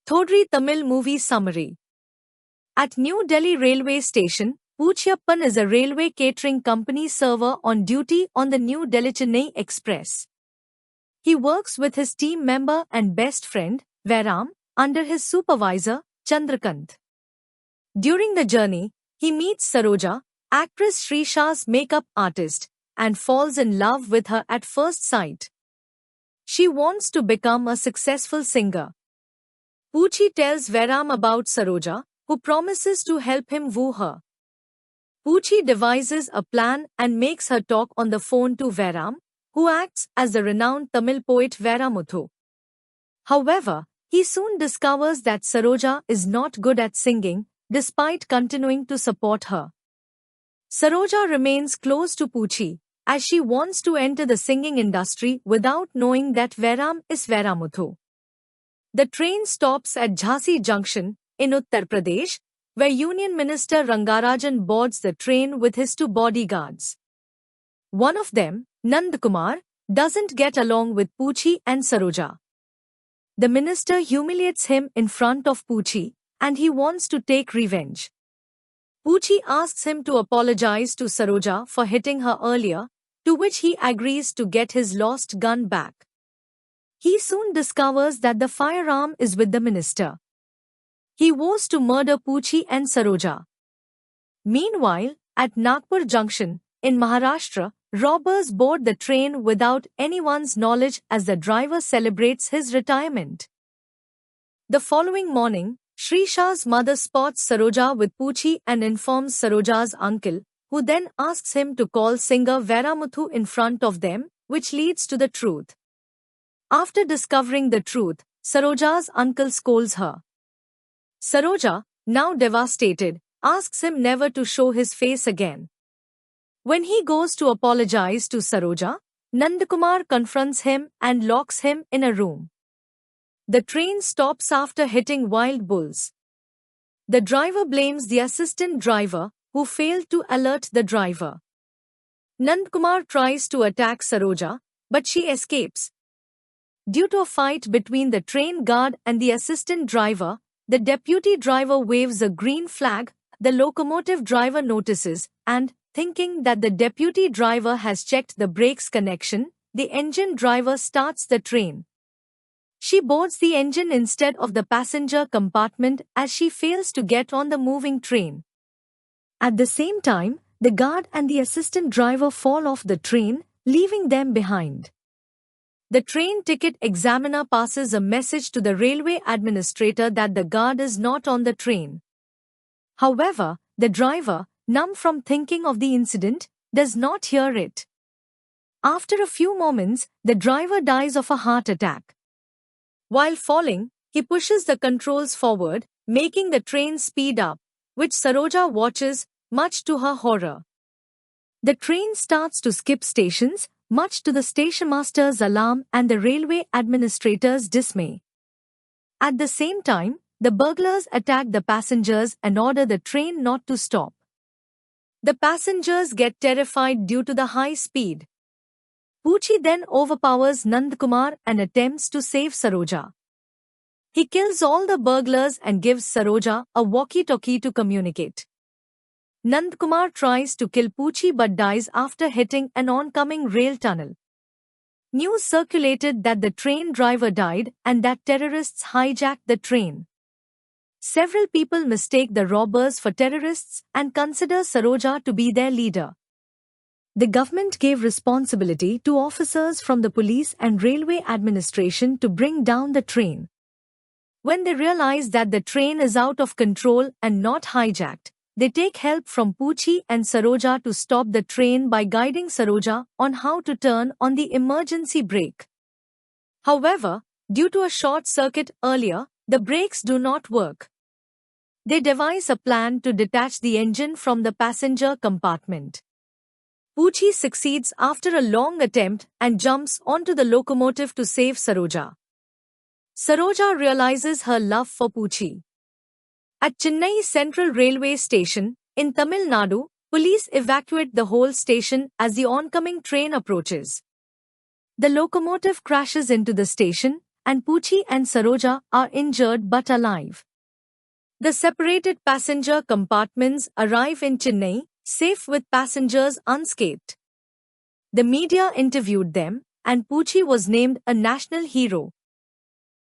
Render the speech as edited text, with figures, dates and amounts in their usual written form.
Thodri Tamil Movie Summary. At New Delhi Railway Station, Poochiyappan is a railway catering company server on duty on the New Delhi-Chennai Express. He works with his team member and best friend, Veram, under his supervisor, Chandrakant. During the journey, he meets Saroja, actress Srisha's makeup artist, and falls in love with her at first sight. She wants to become a successful singer. Poochie tells Veram about Saroja, who promises to help him woo her. Poochie devises a plan and makes her talk on the phone to Veram, who acts as the renowned Tamil poet Veramuthu. However, he soon discovers that Saroja is not good at singing, despite continuing to support her. Saroja remains close to Poochie, as she wants to enter the singing industry without knowing that Veram is Veramuthu. The train stops at Jhansi Junction, in Uttar Pradesh, where Union Minister Rangarajan boards the train with his two bodyguards. One of them, Nandkumar, doesn't get along with Poochie and Saroja. The minister humiliates him in front of Poochie, and he wants to take revenge. Poochie asks him to apologize to Saroja for hitting her earlier, to which he agrees to get his lost gun back. He soon discovers that the firearm is with the minister. He vows to murder Poochie and Saroja. Meanwhile, at Nagpur Junction, in Maharashtra, robbers board the train without anyone's knowledge as the driver celebrates his retirement. The following morning, Srisha's mother spots Saroja with Poochie and informs Saroja's uncle, who then asks him to call singer Veramuthu in front of them, which leads to the truth. After discovering the truth, Saroja's uncle scolds her. Saroja, now devastated, asks him never to show his face again. When he goes to apologize to Saroja, Nandkumar confronts him and locks him in a room. The train stops after hitting wild bulls. The driver blames the assistant driver, who failed to alert the driver. Nandkumar tries to attack Saroja, but she escapes. Due to a fight between the train guard and the assistant driver, the deputy driver waves a green flag. The locomotive driver notices and, thinking that the deputy driver has checked the brakes connection, the engine driver starts the train. She boards the engine instead of the passenger compartment as she fails to get on the moving train. At the same time, the guard and the assistant driver fall off the train, leaving them behind. The train ticket examiner passes a message to the railway administrator that the guard is not on the train. However, the driver, numb from thinking of the incident, does not hear it. After a few moments, the driver dies of a heart attack. While falling, he pushes the controls forward, making the train speed up, which Saroja watches, much to her horror. The train starts to skip stations, much to the stationmaster's alarm and the railway administrator's dismay. At the same time, the burglars attack the passengers and order the train not to stop. The passengers get terrified due to the high speed. Poochie then overpowers Nandkumar and attempts to save Saroja. He kills all the burglars and gives Saroja a walkie-talkie to communicate. Nandkumar tries to kill Poochie but dies after hitting an oncoming rail tunnel. News circulated that the train driver died and that terrorists hijacked the train. Several people mistake the robbers for terrorists and consider Saroja to be their leader. The government gave responsibility to officers from the police and railway administration to bring down the train. When they realize that the train is out of control and not hijacked, they take help from Poochie and Saroja to stop the train by guiding Saroja on how to turn on the emergency brake. However, due to a short circuit earlier, the brakes do not work. They devise a plan to detach the engine from the passenger compartment. Poochie succeeds after a long attempt and jumps onto the locomotive to save Saroja. Saroja realizes her love for Poochie. At Chennai Central Railway Station, in Tamil Nadu, police evacuate the whole station as the oncoming train approaches. The locomotive crashes into the station, and Poochie and Saroja are injured but alive. The separated passenger compartments arrive in Chennai, safe with passengers unscathed. The media interviewed them, and Poochie was named a national hero.